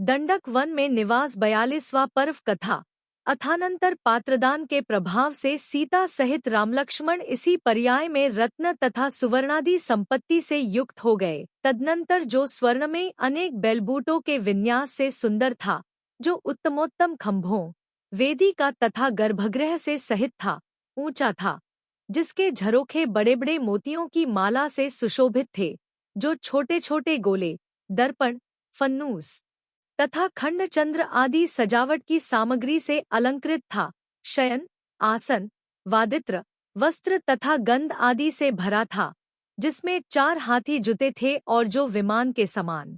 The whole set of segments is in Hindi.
दंडक वन में निवास 42वां पर्व कथा। अथानंतर पात्रदान के प्रभाव से सीता सहित रामलक्ष्मण इसी पर्याय में रत्न तथा सुवर्णादि संपत्ति से युक्त हो गए। तदनंतर जो स्वर्ण में अनेक बेलबूटों के विन्यास से सुंदर था, जो उत्तमोत्तम खंभों, वेदिका तथा गर्भगृह से सहित था, ऊंचा था, जिसके झरोखे बड़े बड़े मोतियों की माला से सुशोभित थे, जो छोटे छोटे गोले, दर्पण, फन्नूस तथा खंडचंद्र आदि सजावट की सामग्री से अलंकृत था, शयन, आसन, वादित्र, वस्त्र तथा गंध आदि से भरा था, जिसमें 4 हाथी जुते थे और जो विमान के समान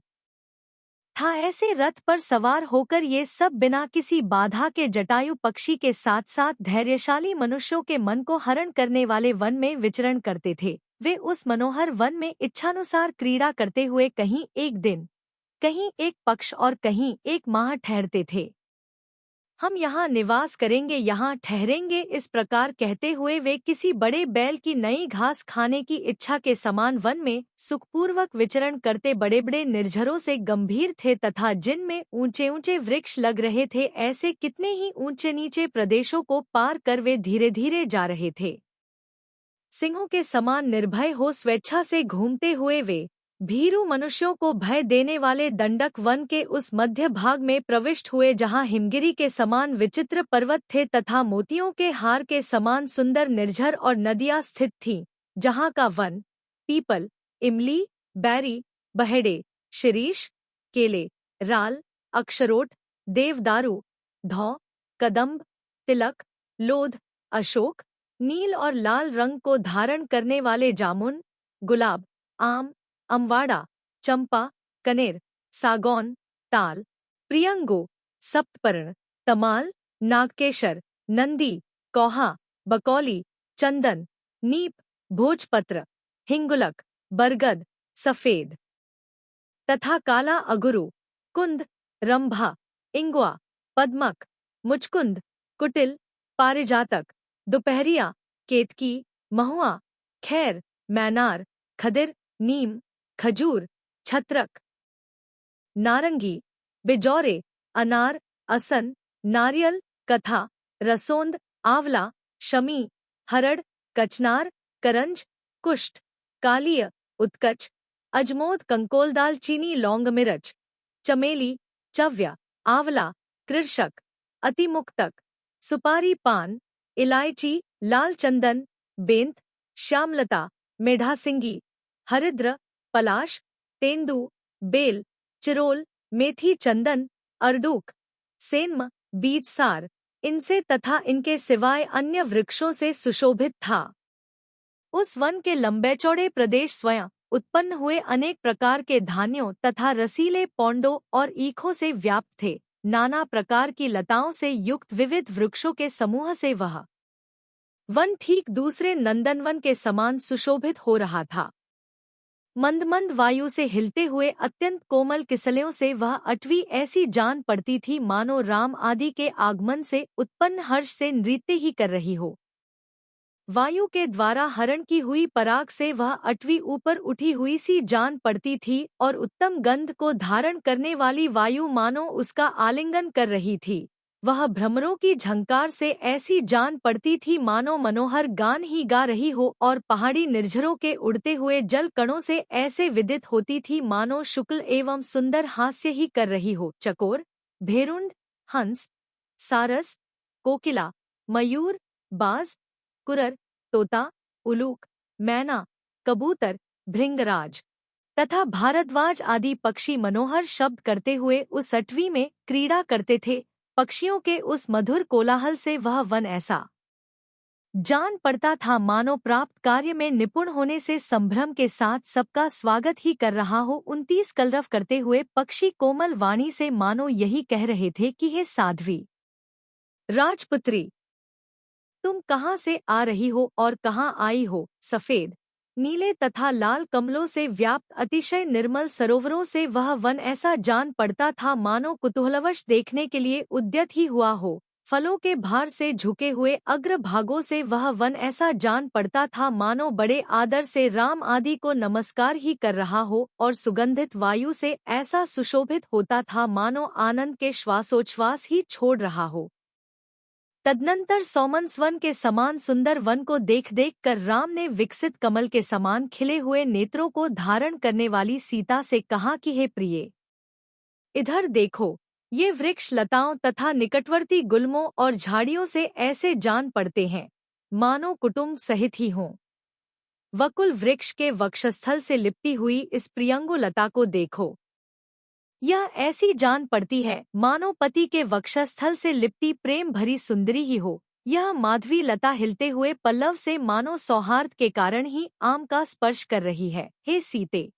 था। ऐसे रथ पर सवार होकर ये सब बिना किसी बाधा के जटायु पक्षी के साथ साथ धैर्यशाली मनुष्यों के मन को हरण करने वाले वन में विचरण करते थे। वे उस मनोहर वन में इच्छानुसार क्रीड़ा करते हुए कहीं एक दिन, कहीं एक पक्ष और कहीं एक माह ठहरते थे। हम यहाँ निवास करेंगे, यहाँ ठहरेंगे, इस प्रकार कहते हुए वे किसी बड़े बैल की नई घास खाने की इच्छा के समान वन में सुखपूर्वक विचरण करते बड़े बड़े निर्झरों से गंभीर थे तथा जिनमें ऊंचे ऊंचे वृक्ष लग रहे थे, ऐसे कितने ही ऊंचे नीचे प्रदेशों को पार कर वे धीरे धीरे जा रहे थे। सिंहों के समान निर्भय हो स्वेच्छा से घूमते हुए वे भीरू मनुष्यों को भय देने वाले दंडक वन के उस मध्य भाग में प्रविष्ट हुए, जहाँ हिमगिरी के समान विचित्र पर्वत थे तथा मोतियों के हार के समान सुंदर निर्झर और नदियाँ स्थित थीं, जहाँ का वन पीपल, इमली, बैरी, बहेड़े, शिरीष, केले, राल, अक्षरोट, देवदारू, धौ, कदम्ब, तिलक, लोध, अशोक, नील और लाल रंग को धारण करने वाले जामुन, गुलाब, आम, अमवाड़ा, चंपा, कनेर, सागौन, ताल, प्रियंगो, सप्तपर्ण, तमाल, नागकेशर, नंदी, कौहा, बकौली, चंदन, नीप, भोजपत्र, हिंगुलक, बरगद, सफेद तथा काला अगुरु, कुंद, रंभा, इंगुआ, पद्मक, मुचकुंद, कुटिल, पारिजातक, दोपहरिया, केतकी, महुआ, खैर, मैनार, खदिर, नीम, खजूर, छत्रक, नारंगी, बिजौरे, अनार, असन, नारियल, कथा, रसोंद, आंवला, शमी, हरड़, कचनार, करंज, कुष्ठ, कालिय, उत्कच, अजमोद, कंकोलदाल, चीनी, लौंग, मिर्च, चमेली, चव्या, आंवला, कृषक, अतिमुक्तक, सुपारी, पान, इलायची, लाल चंदन, बेंत, श्यामलता, मेढासिंगी, हरिद्र, पलाश, तेंदू, बेल, चिरोल, मेथी, चंदन, अर्डूक, सेन्म, बीजसार, इनसे तथा इनके सिवाय अन्य वृक्षों से सुशोभित था। उस वन के लंबे चौड़े प्रदेश स्वयं उत्पन्न हुए अनेक प्रकार के धान्यों तथा रसीले पौंडों और ईखों से व्याप्त थे। नाना प्रकार की लताओं से युक्त विविध वृक्षों के समूह से वह वन ठीक दूसरे नंदनवन के समान सुशोभित हो रहा था। मंद मंद वायु से हिलते हुए अत्यंत कोमल किसलियों से वह अटवी ऐसी जान पड़ती थी मानो राम आदि के आगमन से उत्पन्न हर्ष से नृत्य ही कर रही हो। वायु के द्वारा हरण की हुई पराग से वह अटवी ऊपर उठी हुई सी जान पड़ती थी और उत्तम गंध को धारण करने वाली वायु मानो उसका आलिंगन कर रही थी। वह भ्रमरों की झंकार से ऐसी जान पड़ती थी मानो मनोहर गान ही गा रही हो और पहाड़ी निर्झरों के उड़ते हुए जल कणों से ऐसे विदित होती थी मानो शुक्ल एवं सुंदर हास्य ही कर रही हो। चकोर, भेरुंड, हंस, सारस, कोकिला, मयूर, बाज, कुरर, तोता, उलूक, मैना, कबूतर, भृंगराज तथा भारद्वाज आदि पक्षी मनोहर शब्द करते हुए उस अटवी में क्रीड़ा करते थे। पक्षियों के उस मधुर कोलाहल से वह वन ऐसा जान पड़ता था मानो प्राप्त कार्य में निपुण होने से संभ्रम के साथ सबका स्वागत ही कर रहा हो। 29 कलरव करते हुए पक्षी कोमल वाणी से मानो यही कह रहे थे कि हे साध्वी राजपुत्री, तुम कहाँ से आ रही हो और कहाँ आई हो। सफेद, नीले तथा लाल कमलों से व्याप्त अतिशय निर्मल सरोवरों से वह वन ऐसा जान पड़ता था मानो कुतूहलवश देखने के लिए उद्यत ही हुआ हो। फलों के भार से झुके हुए अग्रभागों से वह वन ऐसा जान पड़ता था मानो बड़े आदर से राम आदि को नमस्कार ही कर रहा हो, और सुगंधित वायु से ऐसा सुशोभित होता था मानो आनंद के श्वासोच्छ्वास ही छोड़ रहा हो। तदनंतर सौमनस वन के समान सुंदर वन को देख देख कर राम ने विकसित कमल के समान खिले हुए नेत्रों को धारण करने वाली सीता से कहा कि हे प्रिये, इधर देखो, ये वृक्ष लताओं तथा निकटवर्ती गुल्मों और झाड़ियों से ऐसे जान पड़ते हैं मानो कुटुंब सहित ही हों। वकुल वृक्ष के वक्षस्थल से लिपटी हुई इस प्रियंगु लता को देखो, यह ऐसी जान पड़ती है मानो पति के वक्षस्थल से लिपटी प्रेम भरी सुंदरी ही हो। यह माधवी लता हिलते हुए पल्लव से मानो सौहार्द के कारण ही आम का स्पर्श कर रही है। हे सीते,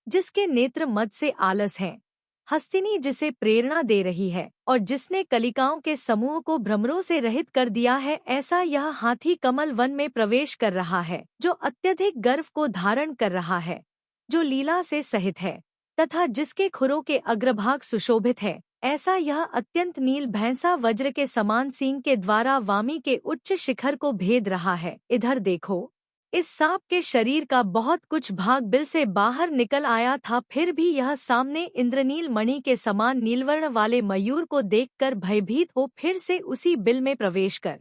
जिसके नेत्र मद से आलस हैं, हस्तिनी जिसे प्रेरणा दे रही है और जिसने कलिकाओं के समूह को भ्रमरों से रहित कर दिया है, ऐसा यह हाथी कमल वन में प्रवेश कर रहा है, जो अत्यधिक गर्व को धारण कर रहा है, जो लीला से सहित है तथा जिसके खुरों के अग्रभाग सुशोभित है। ऐसा यह अत्यंत नील भैंसा वज्र के समान सींग के द्वारा वामी के उच्च शिखर को भेद रहा है। इधर देखो, इस सांप के शरीर का बहुत कुछ भाग बिल से बाहर निकल आया था, फिर भी यह सामने इंद्रनील मणि के समान नीलवर्ण वाले मयूर को देखकर भयभीत हो फिर से उसी बिल में प्रवेश कर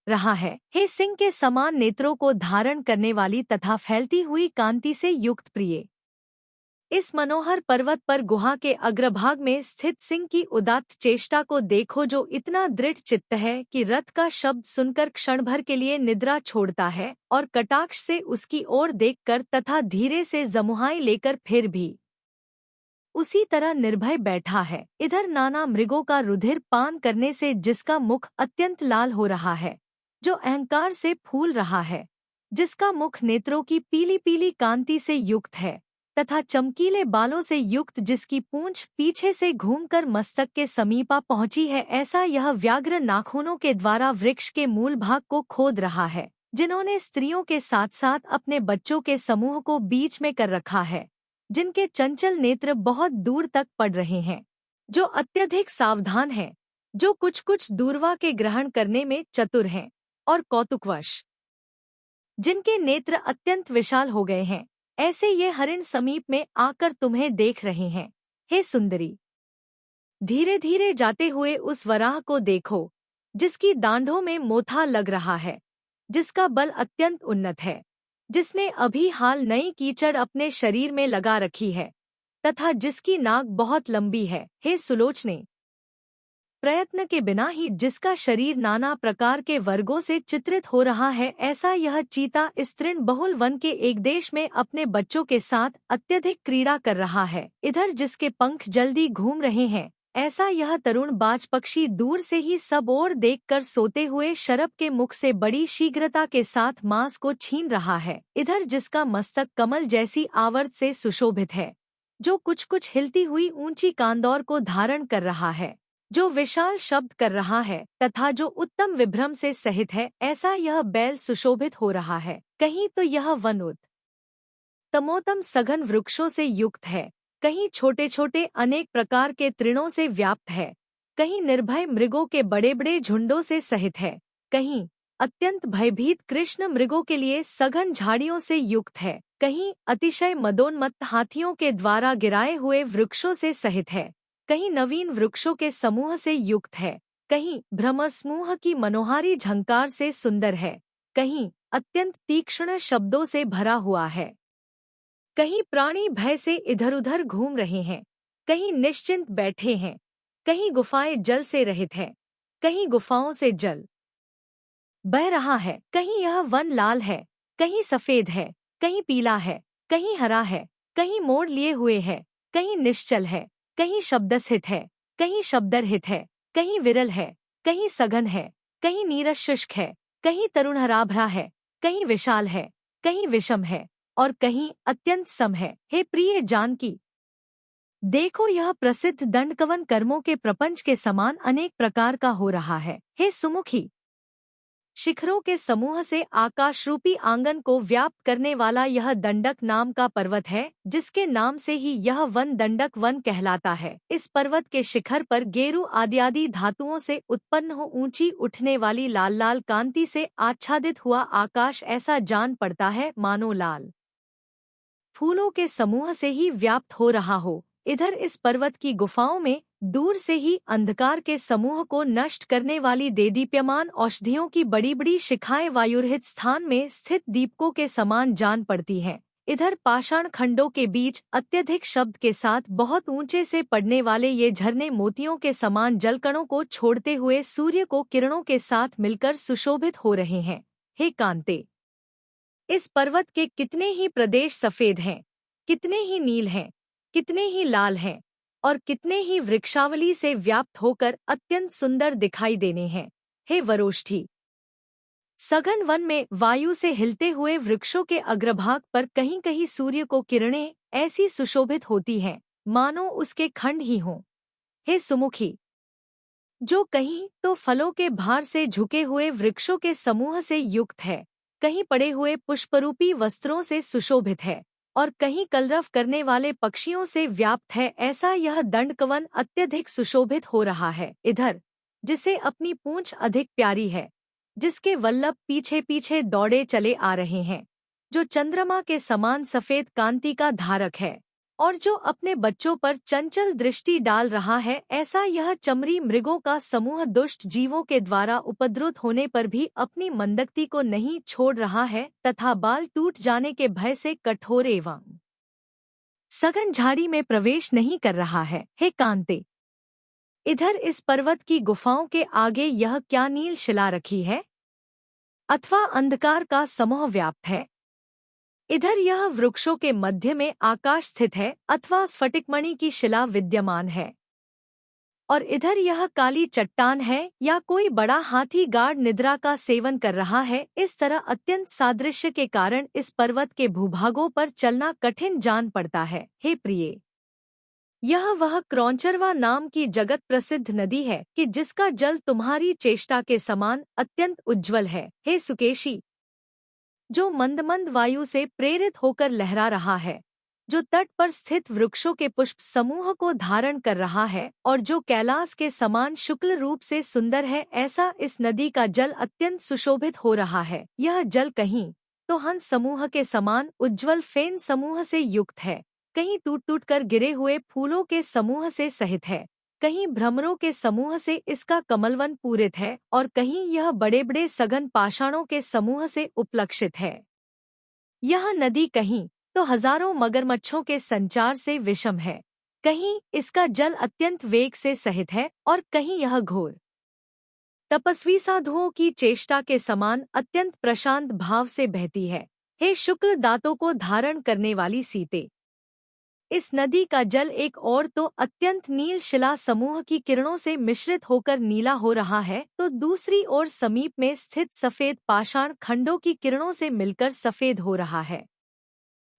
रहा है। हे सिंह के समान नेत्रों को धारण करने वाली तथा फैलती हुई कांति से युक्त प्रिय, इस मनोहर पर्वत पर गुहा के अग्रभाग में स्थित सिंह की उदात्त चेष्टा को देखो, जो इतना दृढ़ चित्त है कि रथ का शब्द सुनकर क्षण भर के लिए निद्रा छोड़ता है और कटाक्ष से उसकी ओर देखकर तथा धीरे से जमुहाई लेकर फिर भी उसी तरह निर्भय बैठा है। इधर नाना मृगों का रुधिर पान करने से जिसका मुख अत्यंत लाल हो रहा है, जो अहंकार से फूल रहा है, जिसका मुख नेत्रों की पीली पीली कांति से युक्त है तथा चमकीले बालों से युक्त, जिसकी पूंछ पीछे से घूमकर मस्तक के समीपा पहुंची है, ऐसा यह व्याघ्र नाखूनों के द्वारा वृक्ष के मूल भाग को खोद रहा है, जिन्होंने स्त्रियों के साथ साथ अपने बच्चों के समूह को बीच में कर रखा है, जिनके चंचल नेत्र बहुत दूर तक पड़ रहे हैं, जो अत्यधिक सावधान हैं, जो कुछ कुछ दूरवा के ग्रहण करने में चतुर हैं और कौतुकवश जिनके नेत्र अत्यंत विशाल हो गए हैं, ऐसे ये हरिण समीप में आकर तुम्हें देख रहे हैं। हे सुंदरी, धीरे धीरे जाते हुए उस वराह को देखो, जिसकी दांढ़ों में मोथा लग रहा है, जिसका बल अत्यंत उन्नत है, जिसने अभी हाल नई कीचड़ अपने शरीर में लगा रखी है तथा जिसकी नाक बहुत लंबी है। हे सुलोचने, प्रयत्न के बिना ही जिसका शरीर नाना प्रकार के वर्गों से चित्रित हो रहा है, ऐसा यह चीता इस तृण बहुल वन के एक देश में अपने बच्चों के साथ अत्यधिक क्रीड़ा कर रहा है। इधर जिसके पंख जल्दी घूम रहे हैं, ऐसा यह तरुण बाज पक्षी दूर से ही सब ओर देखकर सोते हुए शरभ के मुख से बड़ी शीघ्रता के साथ मांस को छीन रहा है। इधर जिसका मस्तक कमल जैसी आवर्त से सुशोभित है, जो कुछ कुछ हिलती हुई ऊंची कांदौर को धारण कर रहा है, जो विशाल शब्द कर रहा है तथा जो उत्तम विभ्रम से सहित है, ऐसा यह बैल सुशोभित हो रहा है। कहीं तो यह वन तमोतम सघन वृक्षों से युक्त है, कहीं छोटे छोटे अनेक प्रकार के तृणों से व्याप्त है, कहीं निर्भय मृगों के बड़े बड़े झुंडों से सहित है, कहीं अत्यंत भयभीत कृष्ण मृगों के लिए सघन झाड़ियों से युक्त है, कहीं अतिशय मदोन्मत्त हाथियों के द्वारा गिराए हुए वृक्षों से सहित है, कहीं नवीन वृक्षों के समूह से युक्त है, कहीं भ्रमर समूह की मनोहारी झंकार से सुंदर है, कहीं अत्यंत तीक्ष्ण शब्दों से भरा हुआ है, कहीं प्राणी भय से इधर उधर घूम रहे हैं, कहीं निश्चिंत बैठे हैं, कहीं गुफाएं जल से रहित है, कहीं गुफाओं से जल बह रहा है, कहीं यह वन लाल है, कहीं सफेद है, कहीं पीला है, कहीं हरा है, कहीं मोड़ लिए हुए है, कहीं निश्चल है, कहीं शब्दस्थित है, कहीं शब्दरहित है, कहीं विरल है, कहीं सघन है, कहीं नीरस शुष्क है, कहीं तरुण हराभरा है, कहीं विशाल है, कहीं विषम है और कहीं अत्यंत सम है। हे प्रिय जानकी, देखो यह प्रसिद्ध दंडकवन कर्मों के प्रपंच के समान अनेक प्रकार का हो रहा है। हे सुमुखी, शिखरों के समूह से आकाशरूपी आंगन को व्याप्त करने वाला यह दंडक नाम का पर्वत है, जिसके नाम से ही यह वन दंडक वन कहलाता है। इस पर्वत के शिखर पर गेरू आदि धातुओं से उत्पन्न हो ऊंची उठने वाली लाल लाल कांति से आच्छादित हुआ आकाश ऐसा जान पड़ता है मानो लाल फूलों के समूह से ही व्याप्त हो रहा हो। इधर इस पर्वत की गुफाओं में दूर से ही अंधकार के समूह को नष्ट करने वाली देदीप्यमान औषधियों की बड़ी बड़ी शिखाएं वायुरहित स्थान में स्थित दीपकों के समान जान पड़ती हैं। इधर पाषाण खंडों के बीच अत्यधिक शब्द के साथ बहुत ऊंचे से पड़ने वाले ये झरने मोतियों के समान जलकणों को छोड़ते हुए सूर्य को किरणों के साथ मिलकर सुशोभित हो रहे हैं। हे कांते, इस पर्वत के कितने ही प्रदेश सफेद हैं, कितने ही नील हैं, कितने ही लाल हैं और कितने ही वृक्षावली से व्याप्त होकर अत्यंत सुंदर दिखाई देने हैं। हे वरोष्ठी, सघन वन में वायु से हिलते हुए वृक्षों के अग्रभाग पर कहीं कहीं सूर्य को किरणें ऐसी सुशोभित होती हैं मानो उसके खंड ही हों। हे सुमुखी, जो कहीं तो फलों के भार से झुके हुए वृक्षों के समूह से युक्त है, कहीं पड़े हुए पुष्परूपी वस्त्रों से सुशोभित है और कहीं कलरव करने वाले पक्षियों से व्याप्त है, ऐसा यह दंडकवन अत्यधिक सुशोभित हो रहा है। इधर जिसे अपनी पूंछ अधिक प्यारी है, जिसके वल्लभ पीछे पीछे दौड़े चले आ रहे हैं, जो चंद्रमा के समान सफेद कांति का धारक है और जो अपने बच्चों पर चंचल दृष्टि डाल रहा है, ऐसा यह चमरी मृगों का समूह दुष्ट जीवों के द्वारा उपद्रुत होने पर भी अपनी मंदकती को नहीं छोड़ रहा है तथा बाल टूट जाने के भय से कठोर एवं सघन झाड़ी में प्रवेश नहीं कर रहा है। हे कांते, इधर इस पर्वत की गुफाओं के आगे यह क्या नील शिला रखी है अथवा अंधकार का समूह व्याप्त है। इधर यह वृक्षों के मध्य में आकाश स्थित है अथवा स्फटिकमणि की शिला विद्यमान है और इधर यह काली चट्टान है या कोई बड़ा हाथी गाढ़ निद्रा का सेवन कर रहा है। इस तरह अत्यंत सादृश्य के कारण इस पर्वत के भूभागों पर चलना कठिन जान पड़ता है। हे प्रिये, यह वह क्रौंचरवा नाम की जगत प्रसिद्ध नदी है कि जिसका जल तुम्हारी चेष्टा के समान अत्यंत उज्ज्वल है। हे सुकेशी, जो मंद मंद वायु से प्रेरित होकर लहरा रहा है, जो तट पर स्थित वृक्षों के पुष्प समूह को धारण कर रहा है और जो कैलाश के समान शुक्ल रूप से सुंदर है, ऐसा इस नदी का जल अत्यंत सुशोभित हो रहा है। यह जल कहीं तो हंस समूह के समान उज्ज्वल फेन समूह से युक्त है, कहीं टूट टूट कर गिरे हुए फूलों के समूह से सहित है, कहीं भ्रमरों के समूह से इसका कमलवन पूरित है और कहीं यह बड़े बड़े सघन पाषाणों के समूह से उपलक्षित है। यह नदी कहीं तो हजारों मगरमच्छों के संचार से विषम है, कहीं इसका जल अत्यंत वेग से सहित है और कहीं यह घोर तपस्वी साधुओं की चेष्टा के समान अत्यंत प्रशांत भाव से बहती है। हे शुक्ल दांतों को धारण करने वाली सीते, इस नदी का जल एक और तो अत्यंत नील शिला समूह की किरणों से मिश्रित होकर नीला हो रहा है, तो दूसरी ओर समीप में स्थित सफेद पाषाण खंडों की किरणों से मिलकर सफेद हो रहा है।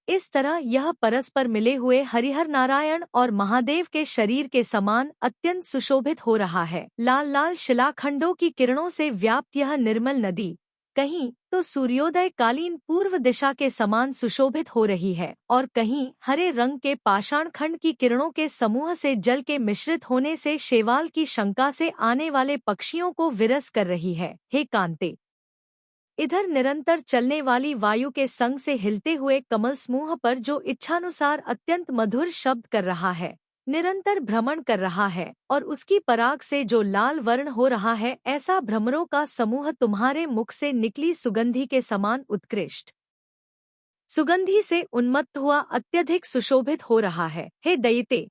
इस तरह यह परस्पर मिले हुए हरिहर नारायण और महादेव के शरीर के समान अत्यंत सुशोभित हो रहा है। लाल लाल शिलाखंडों की किरणों से व्याप्त यह निर्मल नदी कहीं तो सूर्योदय कालीन पूर्व दिशा के समान सुशोभित हो रही है और कहीं हरे रंग के पाषाण खंड की किरणों के समूह से जल के मिश्रित होने से शेवाल की शंका से आने वाले पक्षियों को विरस कर रही है। हे कांते, इधर निरंतर चलने वाली वायु के संग से हिलते हुए कमल समूह पर जो इच्छानुसार अत्यंत मधुर शब्द कर रहा है, निरंतर भ्रमण कर रहा है और उसकी पराग से जो लाल वर्ण हो रहा है, ऐसा भ्रमरों का समूह तुम्हारे मुख से निकली सुगंधि के समान उत्कृष्ट सुगंधि से उन्मत्त हुआ अत्यधिक सुशोभित हो रहा है। हे दैत्य,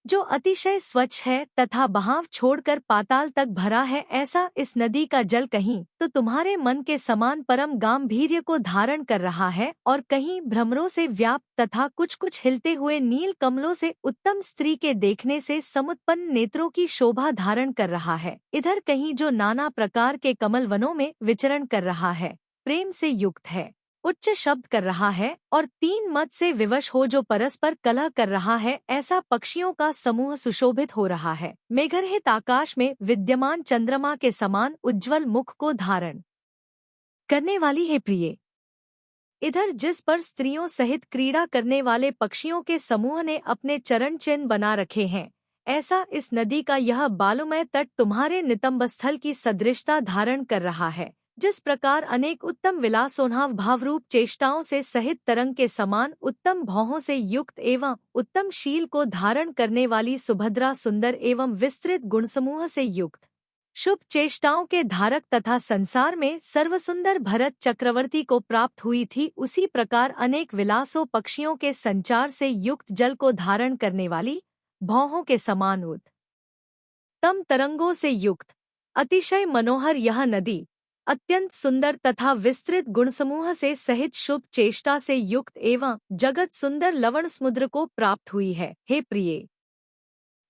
जो अतिशय स्वच्छ है तथा बहाव छोड़कर पाताल तक भरा है, ऐसा इस नदी का जल कहीं तो तुम्हारे मन के समान परम गांभीर्य को धारण कर रहा है और कहीं भ्रमरों से व्याप्त तथा कुछ कुछ हिलते हुए नील कमलों से उत्तम स्त्री के देखने से समुत्पन्न नेत्रों की शोभा धारण कर रहा है। इधर कहीं जो नाना प्रकार के कमल वनों में विचरण कर रहा है, प्रेम से युक्त है, उच्च शब्द कर रहा है और 3 मत से विवश हो जो परस्पर कलह कर रहा है, ऐसा पक्षियों का समूह सुशोभित हो रहा है। मेघरहित आकाश में विद्यमान चंद्रमा के समान उज्ज्वल मुख को धारण करने वाली है प्रिय। इधर जिस पर स्त्रियों सहित क्रीड़ा करने वाले पक्षियों के समूह ने अपने चरण चिन्ह बना रखे हैं, ऐसा इस नदी का यह बालुमय तट तुम्हारे नितंब स्थल की सदृशता धारण कर रहा है। जिस प्रकार अनेक उत्तम विलासोन्हाव भावरूप चेष्टाओं से सहित तरंग के समान उत्तम भौहों से युक्त एवं उत्तम शील को धारण करने वाली सुभद्रा सुंदर एवं विस्तृत गुणसमूह से युक्त शुभ चेष्टाओं के धारक तथा संसार में सर्वसुंदर भरत चक्रवर्ती को प्राप्त हुई थी, उसी प्रकार अनेक विलासों पक्षियों के संचार से युक्त जल को धारण करने वाली भौहों के समान उत्तम तरंगों से युक्त अतिशय मनोहर यह नदी अत्यंत सुंदर तथा विस्तृत गुणसमूह से सहित शुभ चेष्टा से युक्त एवं जगत सुंदर लवण समुद्र को प्राप्त हुई है। हे प्रिय,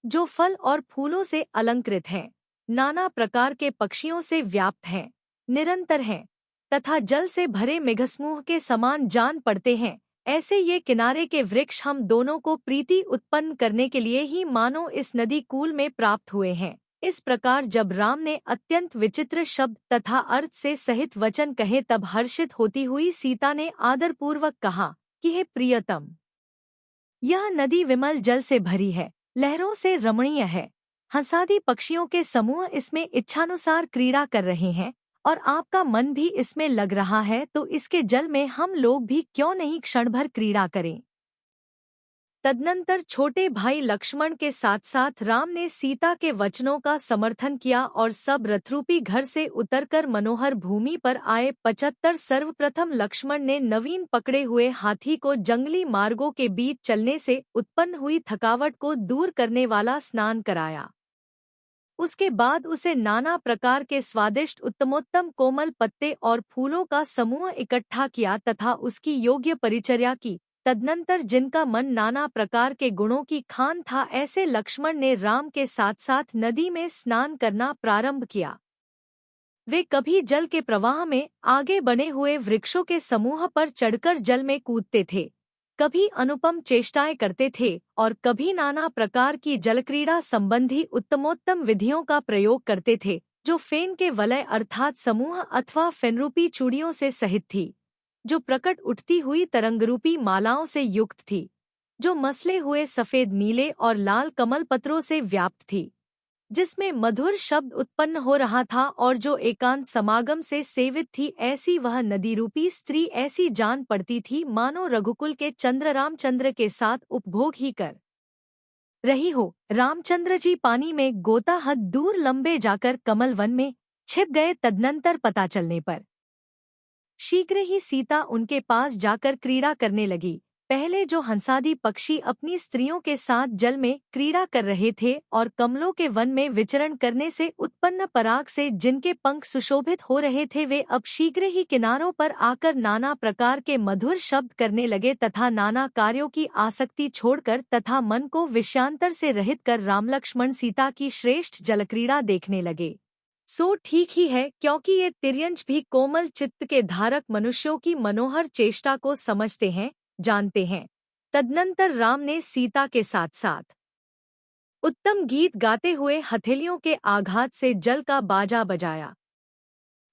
जो फल और फूलों से अलंकृत हैं, नाना प्रकार के पक्षियों से व्याप्त हैं, निरंतर हैं तथा जल से भरे मेघसमूह के समान जान पड़ते हैं, ऐसे ये किनारे के वृक्ष हम दोनों को प्रीति उत्पन्न करने के लिए ही मानो इस नदी कूल में प्राप्त हुए हैं। इस प्रकार जब राम ने अत्यंत विचित्र शब्द तथा अर्थ से सहित वचन कहे तब हर्षित होती हुई सीता ने आदरपूर्वक कहा कि हे प्रियतम, यह नदी विमल जल से भरी है, लहरों से रमणीय है, हंसादी पक्षियों के समूह इसमें इच्छानुसार क्रीड़ा कर रहे हैं और आपका मन भी इसमें लग रहा है, तो इसके जल में हम लोग भी क्यों नहीं क्षण भर क्रीड़ा करें। तदनंतर छोटे भाई लक्ष्मण के साथ साथ राम ने सीता के वचनों का समर्थन किया और सब रथरूपी घर से उतरकर मनोहर भूमि पर आए। 75 सर्वप्रथम लक्ष्मण ने नवीन पकड़े हुए हाथी को जंगली मार्गों के बीच चलने से उत्पन्न हुई थकावट को दूर करने वाला स्नान कराया। उसके बाद उसे नाना प्रकार के स्वादिष्ट उत्तमोत्तम कोमल पत्ते और फूलों का समूह इकट्ठा किया तथा उसकी योग्य परिचर्या की। तदनंतर जिनका मन नाना प्रकार के गुणों की खान था, ऐसे लक्ष्मण ने राम के साथ साथ नदी में स्नान करना प्रारंभ किया। वे कभी जल के प्रवाह में आगे बने हुए वृक्षों के समूह पर चढ़कर जल में कूदते थे, कभी अनुपम चेष्टाएं करते थे और कभी नाना प्रकार की जलक्रीड़ा संबंधी उत्तमोत्तम विधियों का प्रयोग करते थे, जो फेन के वलय अर्थात समूह अथवा फेनरूपी चूड़ियों से सहित थी, जो प्रकट उठती हुई तरंगरूपी मालाओं से युक्त थी, जो मसले हुए सफेद नीले और लाल कमल पत्रों से व्याप्त थी, जिसमें मधुर शब्द उत्पन्न हो रहा था और जो एकांत समागम से सेवित थी। ऐसी वह नदी रूपी स्त्री ऐसी जान पड़ती थी मानो रघुकुल के चंद्र रामचंद्र के साथ उपभोग ही कर रही हो। रामचंद्र जी पानी में गोता हद दूर लंबे जाकर कमल वन में छिप गए। तदनंतर पता चलने पर शीघ्र ही सीता उनके पास जाकर क्रीड़ा करने लगी। पहले जो हंसादी पक्षी अपनी स्त्रियों के साथ जल में क्रीड़ा कर रहे थे और कमलों के वन में विचरण करने से उत्पन्न पराग से जिनके पंख सुशोभित हो रहे थे, वे अब शीघ्र ही किनारों पर आकर नाना प्रकार के मधुर शब्द करने लगे तथा नाना कार्यों की आसक्ति छोड़कर तथा मन को विषयांतर से रहित कर रामलक्ष्मण सीता की श्रेष्ठ जलक्रीड़ा देखने लगे। सो ठीक ही है, क्योंकि ये तिर्यंच भी कोमल चित्त के धारक मनुष्यों की मनोहर चेष्टा को समझते हैं, जानते हैं। तदनंतर राम ने सीता के साथ साथ उत्तम गीत गाते हुए हथेलियों के आघात से जल का बाजा बजाया।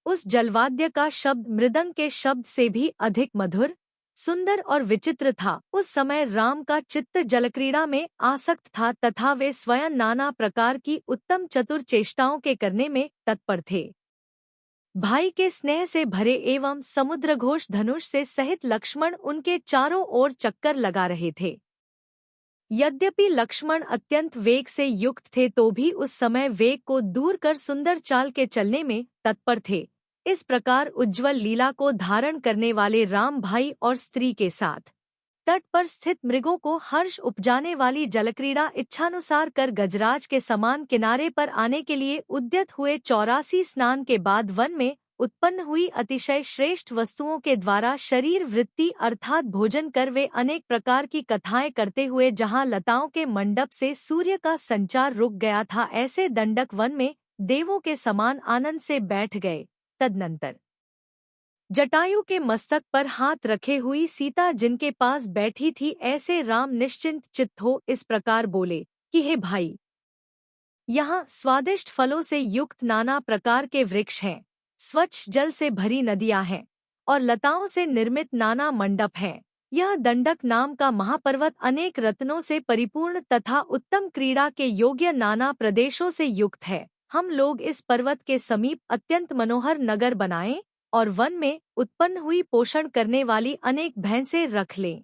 उस जलवाद्य का शब्द मृदंग के शब्द से भी अधिक मधुर, सुंदर और विचित्र था। उस समय राम का चित्त जलक्रीड़ा में आसक्त था तथा वे स्वयं नाना प्रकार की उत्तम चतुर चेष्टाओं के करने में तत्पर थे। भाई के स्नेह से भरे एवं समुद्रघोष धनुष से सहित लक्ष्मण उनके चारों ओर चक्कर लगा रहे थे। यद्यपि लक्ष्मण अत्यंत वेग से युक्त थे, तो भी उस समय वेग को दूर कर सुंदर चाल के चलने में तत्पर थे। इस प्रकार उज्ज्वल लीला को धारण करने वाले राम भाई और स्त्री के साथ तट पर स्थित मृगों को हर्ष उपजाने वाली जलक्रीड़ा इच्छानुसार कर गजराज के समान किनारे पर आने के लिए उद्यत हुए। 84 स्नान के बाद वन में उत्पन्न हुई अतिशय श्रेष्ठ वस्तुओं के द्वारा शरीर वृत्ति अर्थात भोजन कर वे अनेक प्रकार की कथाएं करते हुए जहां लताओं के मंडप से सूर्य का संचार रुक गया था, ऐसे दंडक वन में देवों के समान आनंद से बैठ गए। तदनंतर जटायु के मस्तक पर हाथ रखे हुई सीता जिनके पास बैठी थी, ऐसे राम निश्चिंत चित्त हो इस प्रकार बोले कि हे भाई, यहाँ स्वादिष्ट फलों से युक्त नाना प्रकार के वृक्ष हैं, स्वच्छ जल से भरी नदियां हैं और लताओं से निर्मित नाना मंडप हैं। यह दंडक नाम का महापर्वत अनेक रत्नों से परिपूर्ण तथा उत्तम क्रीड़ा के योग्य नाना प्रदेशों से युक्त है। हम लोग इस पर्वत के समीप अत्यंत मनोहर नगर बनाएं और वन में उत्पन्न हुई पोषण करने वाली अनेक भैंसें रख लें।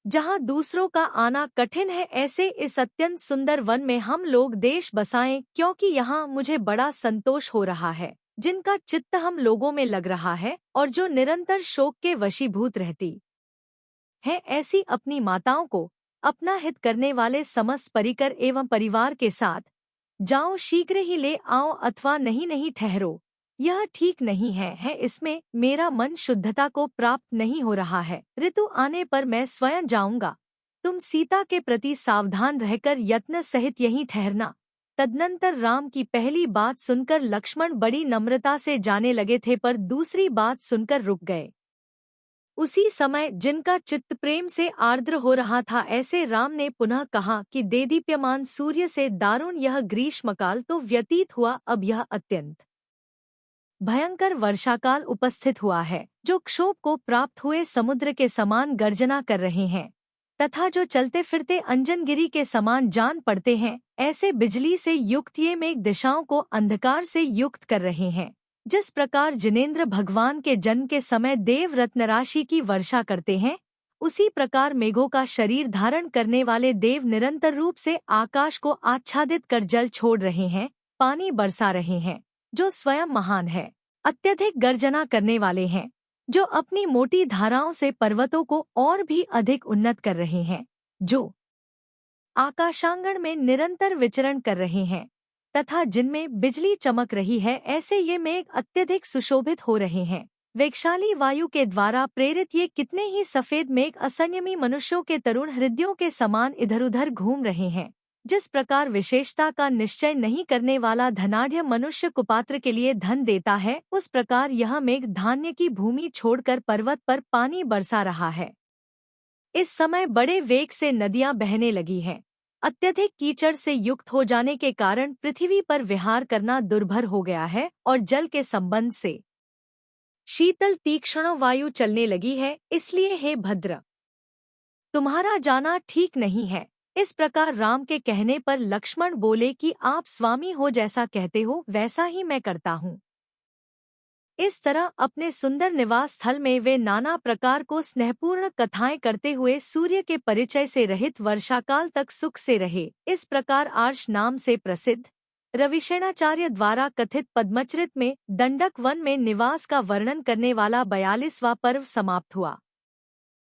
जहाँ दूसरों का आना कठिन है, ऐसे इस अत्यंत सुंदर वन में हम लोग देश बसाएं, क्योंकि यहाँ मुझे बड़ा संतोष हो रहा है। जिनका चित्त हम लोगों में लग रहा है और जो निरंतर शोक के वशीभूत रहती है, ऐसी अपनी माताओं को अपना हित करने वाले समस्त परिकर एवं परिवार के साथ जाओ, शीघ्र ही ले आओ, अथवा नहीं ठहरो, यह ठीक नहीं है। इसमें मेरा मन शुद्धता को प्राप्त नहीं हो रहा है। ऋतु आने पर मैं स्वयं जाऊंगा। तुम सीता के प्रति सावधान रहकर यत्न सहित यहीं ठहरना। तदनंतर राम की पहली बात सुनकर लक्ष्मण बड़ी नम्रता से जाने लगे थे, पर दूसरी बात सुनकर रुक गए। उसी समय जिनका चित्त प्रेम से आर्द्र हो रहा था, ऐसे राम ने पुनः कहा कि देदीप्यमान सूर्य से दारुण यह ग्रीष्मकाल तो व्यतीत हुआ, अब यह अत्यंत भयंकर वर्षाकाल उपस्थित हुआ है, जो क्षोभ को प्राप्त हुए समुद्र के समान गर्जना कर रहे हैं तथा जो चलते फिरते अंजनगिरी के समान जान पड़ते हैं, ऐसे बिजली से युक्त ये मेघ दिशाओं को अंधकार से युक्त कर रहे हैं। जिस प्रकार जिनेंद्र भगवान के जन्म के समय देव रत्नराशि की वर्षा करते हैं, उसी प्रकार मेघों का शरीर धारण करने वाले देव निरंतर रूप से आकाश को आच्छादित कर जल छोड़ रहे हैं, पानी बरसा रहे हैं, जो स्वयं महान है, अत्यधिक गर्जना करने वाले हैं, जो अपनी मोटी धाराओं से पर्वतों को और भी अधिक उन्नत कर रहे हैं, जो आकाशांगण में निरंतर विचरण कर रहे हैं तथा जिनमें बिजली चमक रही है, ऐसे ये मेघ अत्यधिक सुशोभित हो रहे हैं। वेगशाली वायु के द्वारा प्रेरित ये कितने ही सफेद मेघ असंयमी मनुष्यों के तरुण हृदयों के समान इधर उधर घूम रहे हैं। जिस प्रकार विशेषता का निश्चय नहीं करने वाला धनाढ्य मनुष्य कुपात्र के लिए धन देता है, उस प्रकार यह मेघ धान्य की भूमि छोड़कर पर्वत पर पानी बरसा रहा है। इस समय बड़े वेग से नदियां बहने लगी हैं। अत्यधिक कीचड़ से युक्त हो जाने के कारण पृथ्वी पर विहार करना दुर्भर हो गया है और जल के संबंध से शीतल तीक्ष्ण वायु चलने लगी है। इसलिए हे भद्र, तुम्हारा जाना ठीक नहीं है। इस प्रकार राम के कहने पर लक्ष्मण बोले कि आप स्वामी हो, जैसा कहते हो वैसा ही मैं करता हूँ। इस तरह अपने सुंदर निवास स्थल में वे नाना प्रकार को स्नेहपूर्ण कथाएं करते हुए सूर्य के परिचय से रहित वर्षाकाल तक सुख से रहे। इस प्रकार आर्ष नाम से प्रसिद्ध रविशेणाचार्य द्वारा कथित पद्मचरित में दंडक वन में निवास का वर्णन करने वाला 42वां पर्व समाप्त हुआ।